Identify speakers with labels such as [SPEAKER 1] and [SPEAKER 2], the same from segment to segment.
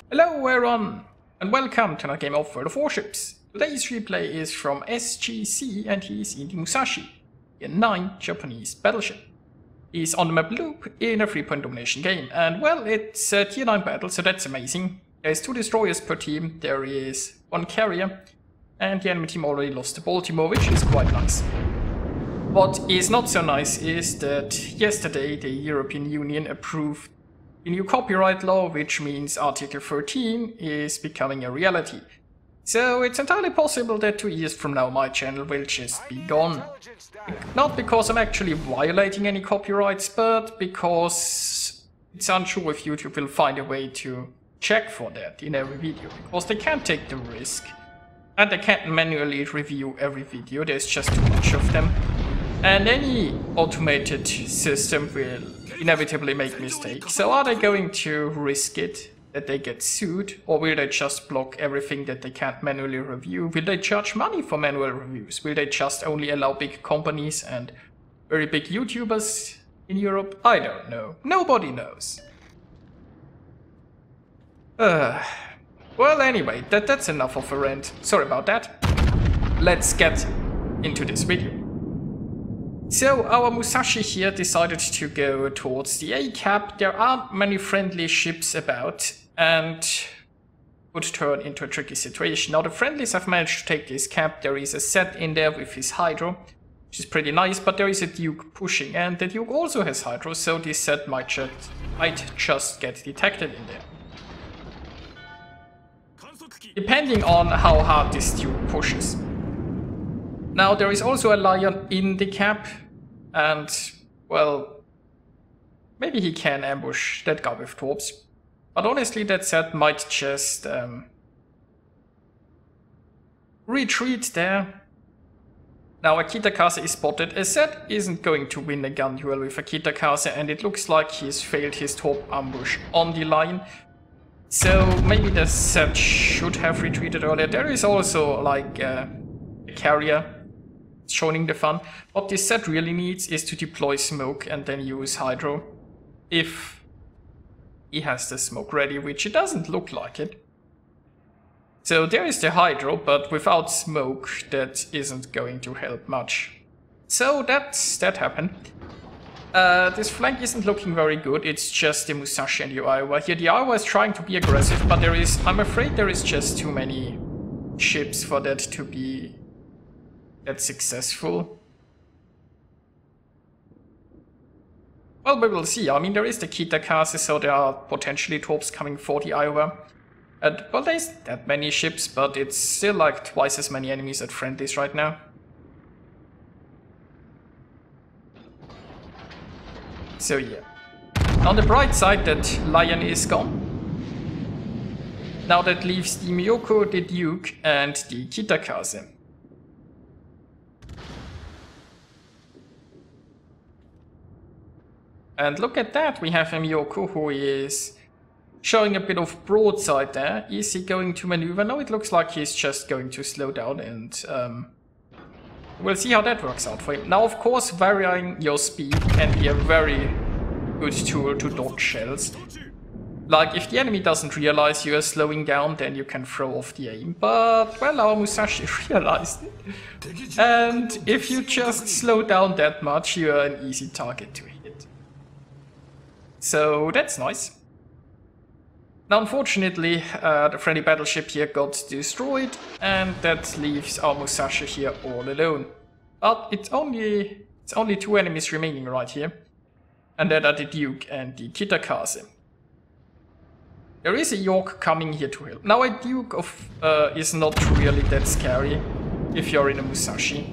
[SPEAKER 1] Hello everyone, and welcome to another game of World of Warships. Today's replay is from Sgsea and he's in the Musashi, a 9 Japanese battleship. He's on the map Loop in a 3-point domination game, and well, it's a tier 9 battle, so that's amazing. There's 2 destroyers per team, there is 1 carrier, and the enemy team already lost to Baltimore, which is quite nice. What is not so nice is that yesterday the European Union approved a new copyright law, which means Article 13 is becoming a reality. So it's entirely possible that 2 years from now my channel will just be gone. Not because I'm actually violating any copyrights, but because it's unsure if YouTube will find a way to check for that in every video, because they can't take the risk. And they can't manually review every video, there's just too much of them. And any automated system will inevitably make mistakes. So are they going to risk it, that they get sued, or will they just block everything that they can't manually review? Will they charge money for manual reviews? Will they just only allow big companies and very big YouTubers in Europe? I don't know. Nobody knows. Well, anyway, that's enough of a rant. Sorry about that. Let's get into this video. So our Musashi here decided to go towards the A cap. There aren't many friendly ships about and would turn into a tricky situation. Now the friendlies have managed to take this cap. There is a set in there with his Hydro, which is pretty nice, but there is a Duke pushing and the Duke also has Hydro, so this set might just get detected in there. Depending on how hard this Duke pushes. Now there is also a Lion in the cap, and well, maybe he can ambush that guy with torps. But honestly, that set might just retreat there. Now Akita Kase is spotted. A set isn't going to win a gun duel with Akita Kase, and it looks like he's failed his torp ambush on the line. So maybe the set should have retreated earlier. There is also like a carrier joining the fun. What this set really needs is to deploy smoke and then use Hydro if he has the smoke ready, which it doesn't look like it. So there is the Hydro, but without smoke that isn't going to help much. So that happened. This flank isn't looking very good, it's just the Musashi and the Iowa. Here the Iowa is trying to be aggressive, but I'm afraid there is just too many ships for that to be that successful. Well, we will see. I mean, there is the Kita Kase, so there are potentially torps coming for the Iowa. And well, there's that many ships, but it's still like twice as many enemies at friendlies right now. So yeah. On the bright side, that Lion is gone. Now that leaves the Miyoko, the Duke, and the Kita Kase. And look at that, we have a Miyoko who is showing a bit of broadside there. Is he going to maneuver? No, it looks like he's just going to slow down, and we'll see how that works out for him. Now, of course, varying your speed can be a very good tool to dodge shells. Like, if the enemy doesn't realize you are slowing down, then you can throw off the aim. But, well, our Musashi realized it. And if you just slow down that much, you are an easy target to hit. So that's nice. Now unfortunately the friendly battleship here got destroyed, and that leaves our Musashi here all alone. But it's only 2 enemies remaining right here, and that are the Duke and the Kita Kase. There is a York coming here to help. Now a Duke is not really that scary if you're in a Musashi.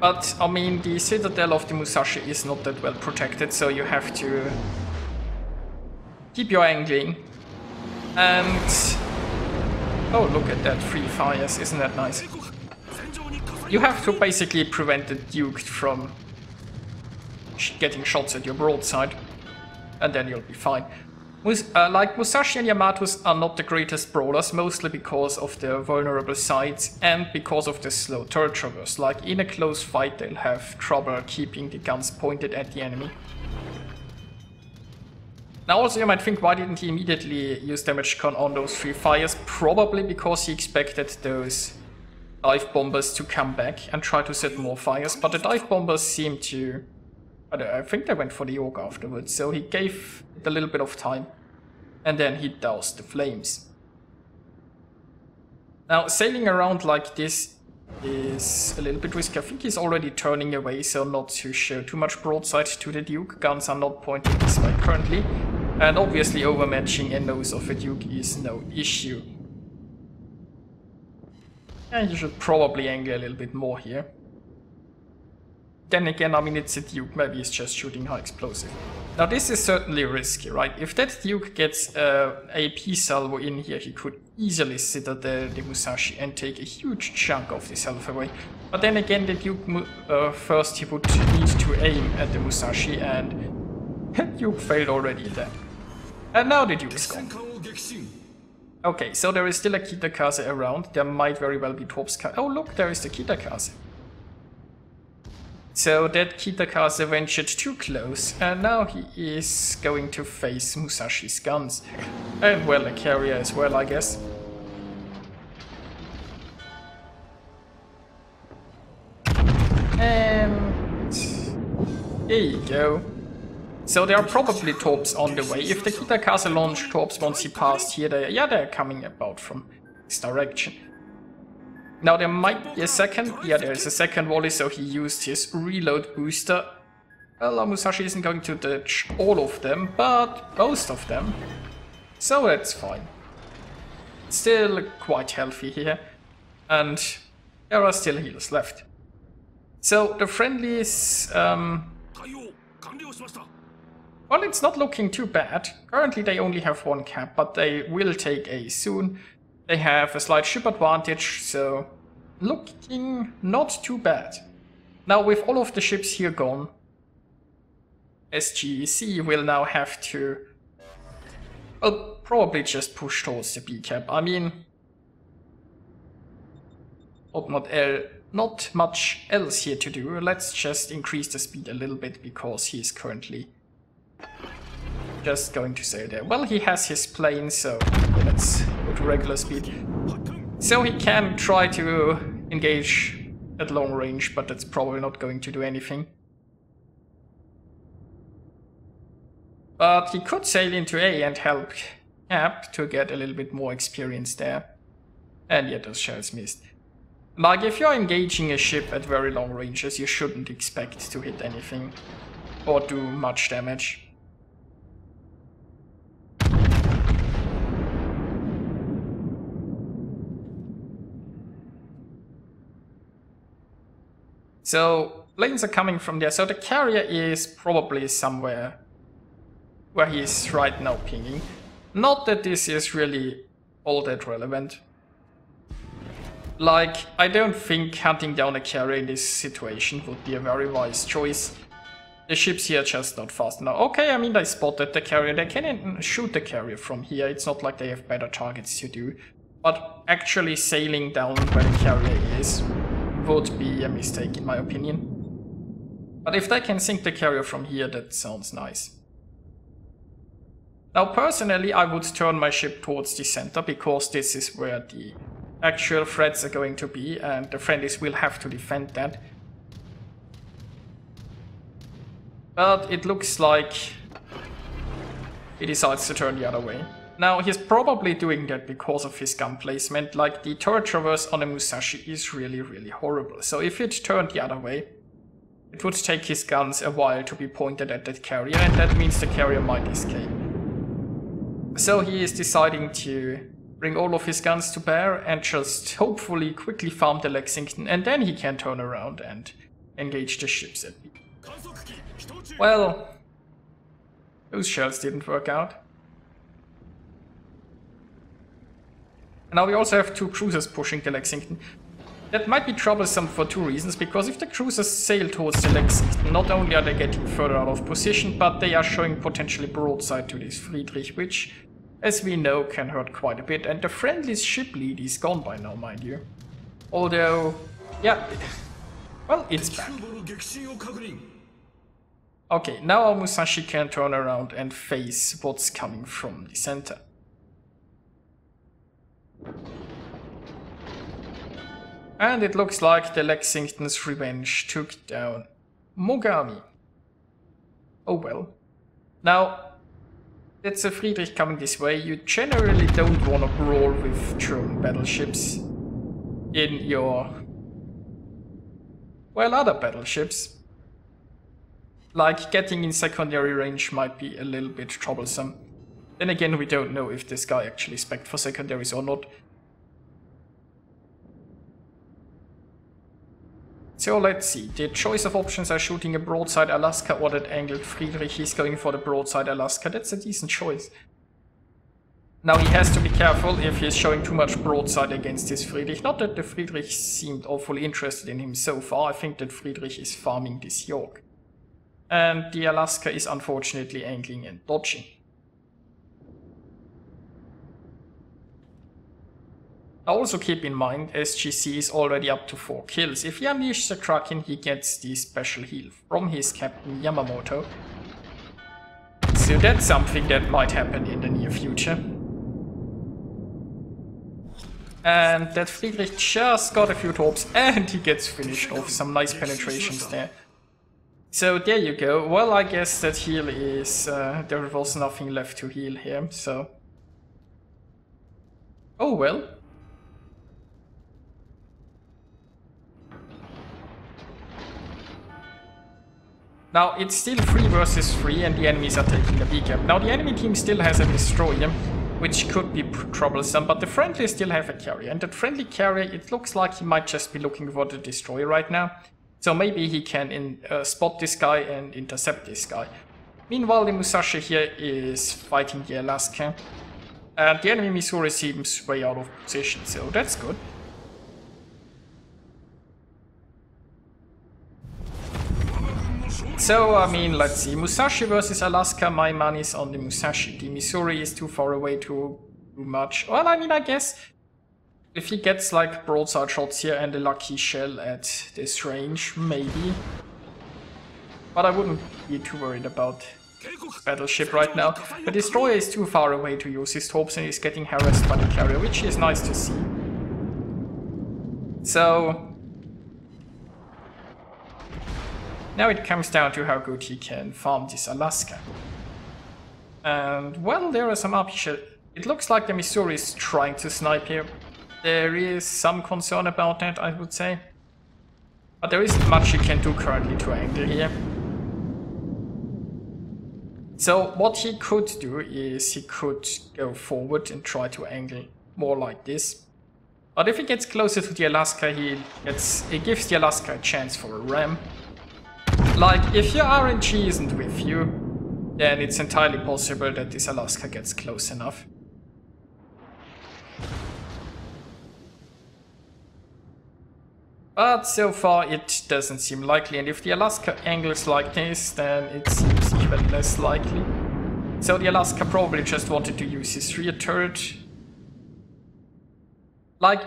[SPEAKER 1] But, I mean, the citadel of the Musashi is not that well protected, so you have to keep your angling. And oh, look at that, 3 fires, isn't that nice? You have to basically prevent the Duke from getting shots at your broadside, and then you'll be fine. Like Musashi and Yamatos are not the greatest brawlers, mostly because of their vulnerable sides and because of the slow turret traverse. Like in a close fight they'll have trouble keeping the guns pointed at the enemy. Now also you might think, why didn't he immediately use damage con on those 3 fires? Probably because he expected those dive bombers to come back and try to set more fires, but the dive bombers seem to... I think they went for the orc afterwards, so he gave it a little bit of time, and then he doused the flames. Now, sailing around like this is a little bit risky. I think he's already turning away, so not to show too much broadside to the Duke. Guns are not pointing this way currently, and obviously overmatching a nose of a Duke is no issue. And you should probably angle a little bit more here. Then again, I mean, it's a Duke, maybe he's just shooting high explosive. Now this is certainly risky, right? If that Duke gets a AP salvo in here, he could easily sit at the Musashi and take a huge chunk of this health away. But then again, the Duke, first he would need to aim at the Musashi, and Duke failed already there. And now the Duke is gone. Okay, so there is still a Kitakaze around. There might very well be Torpska. Oh look, there is the Kitakaze. So that Kitakaze ventured too close, and now he is going to face Musashi's guns. And well, a carrier as well, I guess. And there you go. So there are probably Torps on the way. If the Kitakaze launched Torps once he passed here, they're coming about from this direction. Now there might be a second, there is a second volley, so he used his reload booster. Well, Musashi isn't going to dodge all of them, but most of them. So that's fine. Still quite healthy here, and there are still heals left. So the friendlies, well, it's not looking too bad. Currently they only have 1 cap, but they will take A soon. They have a slight ship advantage, so looking not too bad. Now with all of the ships here gone, Sgsea will now have to, well, probably just push towards the B cap. I mean, not much else here to do. Let's just increase the speed a little bit, because he is currently just going to sail there. Well, he has his plane, so let's go to regular speed. So he can try to engage at long range, but that's probably not going to do anything. But he could sail into A and help Cap to get a little bit more experience there. And yet those shells missed. Like, if you're engaging a ship at very long ranges, you shouldn't expect to hit anything or do much damage. So, planes are coming from there, so the carrier is probably somewhere where he is right now pinging. Not that this is really all that relevant. Like, I don't think hunting down a carrier in this situation would be a very wise choice. The ships here are just not fast enough. Okay, I mean, they spotted the carrier, they can shoot the carrier from here, it's not like they have better targets to do. But actually sailing down where the carrier is would be a mistake in my opinion. But if they can sink the carrier from here, that sounds nice. Now personally I would turn my ship towards the center, because this is where the actual threats are going to be, and the friendlies will have to defend that. But it looks like he decides to turn the other way. Now, he's probably doing that because of his gun placement. Like, the turret traverse on a Musashi is really, really horrible. So if it turned the other way, it would take his guns a while to be pointed at that carrier, and that means the carrier might escape. So he is deciding to bring all of his guns to bear and just hopefully quickly farm the Lexington, and then he can turn around and engage the ships at B. Well, those shells didn't work out. And now we also have 2 cruisers pushing the Lexington. That might be troublesome for 2 reasons, because if the cruisers sail towards the Lexington, not only are they getting further out of position, but they are showing potentially broadside to this Friedrich, which, as we know, can hurt quite a bit. And the friendly's ship lead is gone by now, mind you. Although, yeah, well, it's back. Okay, now our Musashi can turn around and face what's coming from the center. And it looks like the Lexington's Revenge took down Mogami. Oh well. Now, it's a Friedrich coming this way. You generally don't want to brawl with German battleships in your, well, other battleships. Like, getting in secondary range might be a little bit troublesome. Then again, we don't know if this guy actually spec'd for secondaries or not. So let's see, the choice of options are shooting a broadside Alaska or that angled Friedrich. He's going for the broadside Alaska. That's a decent choice. Now he has to be careful if he's showing too much broadside against his Friedrich. Not that the Friedrich seemed awfully interested in him so far. I think that Friedrich is farming this York. And the Alaska is unfortunately angling and dodging. Also keep in mind, Sgsea is already up to 4 kills. If he unleashes the Kraken, he gets the special heal from his captain Yamamoto. So that's something that might happen in the near future. And that Friedrich just got a few torps and he gets finished off. Some nice penetrations there. So there you go. Well, I guess that heal is... there was nothing left to heal here, so... Oh well. Now, it's still 3 versus 3 and the enemies are taking the B cap. Now, the enemy team still has a destroyer, which could be troublesome, but the friendly still have a carrier. And that friendly carrier, it looks like he might just be looking for the destroyer right now. So maybe he can spot this guy and intercept this guy. Meanwhile, the Musashi here is fighting the Alaska. And the enemy Missouri seems way out of position, so that's good. So, I mean, let's see. Musashi versus Alaska, my money's on the Musashi. The Missouri is too far away to do much. Well, I mean, I guess if he gets like broadside shots here and a lucky shell at this range, maybe. But I wouldn't be too worried about battleship right now. The destroyer is too far away to use his torps and he's getting harassed by the carrier, which is nice to see. So now it comes down to how good he can farm this Alaska. And well, there are some RP shells. It looks like the Missouri is trying to snipe here. There is some concern about that, I would say. But there isn't much he can do currently to angle here. So what he could do is he could go forward and try to angle more like this. But if he gets closer to the Alaska, it gives the Alaska a chance for a ram. Like, if your RNG isn't with you, then it's entirely possible that this Alaska gets close enough. But so far it doesn't seem likely, and if the Alaska angles like this, then it seems even less likely. So the Alaska probably just wanted to use his rear turret. Like,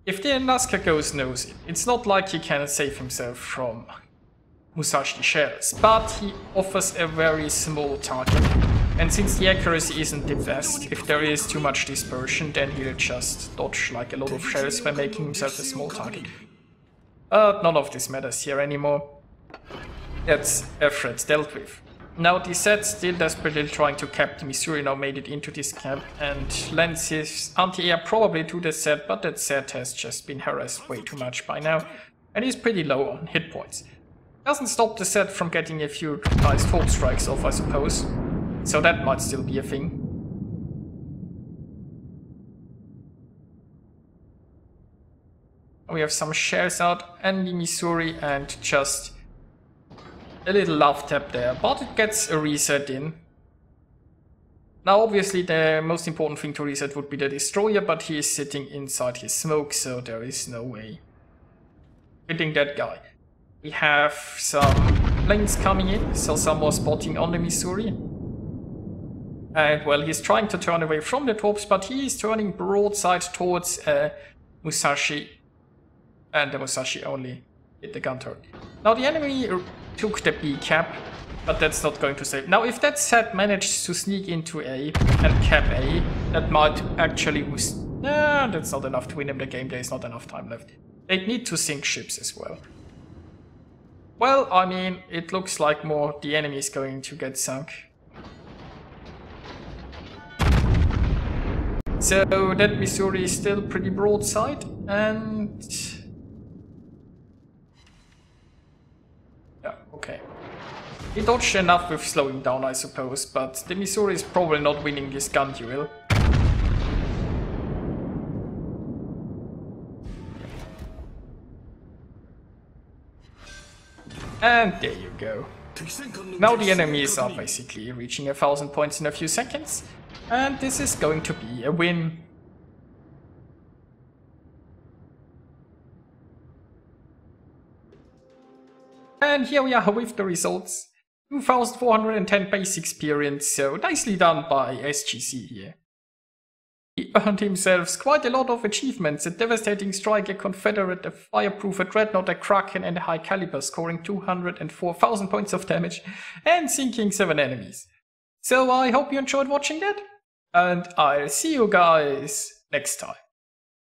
[SPEAKER 1] if the Alaska goes nosy, it's not like he can save himself from Musashi shells, but he offers a very small target. And since the accuracy isn't the best, if there is too much dispersion, then he'll just dodge like a lot of shells by making himself a small target. But none of this matters here anymore. That's a threat dealt with. Now the Zed, still desperately trying to cap the Missouri, now made it into this camp and lends his anti-air probably to the Zed, but that Zed has just been harassed way too much by now, and he's pretty low on hit points. Doesn't stop the Zed from getting a few nice torp strikes off, I suppose, so that might still be a thing. We have some shells out and the Missouri and just a little love tap there, but it gets a reset in. Now obviously the most important thing to reset would be the destroyer, but he is sitting inside his smoke, so there is no way hitting that guy. We have some planes coming in, so some more spotting on the Missouri. And well, he's trying to turn away from the torps, but he is turning broadside towards Musashi. And the Musashi only hit the gun turret. Now the enemy took the B cap, But that's not going to save. Now, if that set managed to sneak into A and cap A, that might actually boost. Nah, that's not enough to win him the game. There is not enough time left. They'd need to sink ships as well. Well, I mean, it looks like more the enemy is going to get sunk. So that Missouri is still pretty broadside, and yeah, okay. He dodged enough with slowing down, I suppose, but the Missouri is probably not winning this gun duel. And there you go. Now the enemies are basically reaching 1,000 points in a few seconds, and this is going to be a win. And here we are with the results. 2,410 base experience, so nicely done by Sgsea here. He earned himself quite a lot of achievements: a devastating strike, a Confederate, a fireproof, a dreadnought, a Kraken, and a high caliber, scoring 204,000 points of damage and sinking 7 enemies. So I hope you enjoyed watching that, and I'll see you guys next time.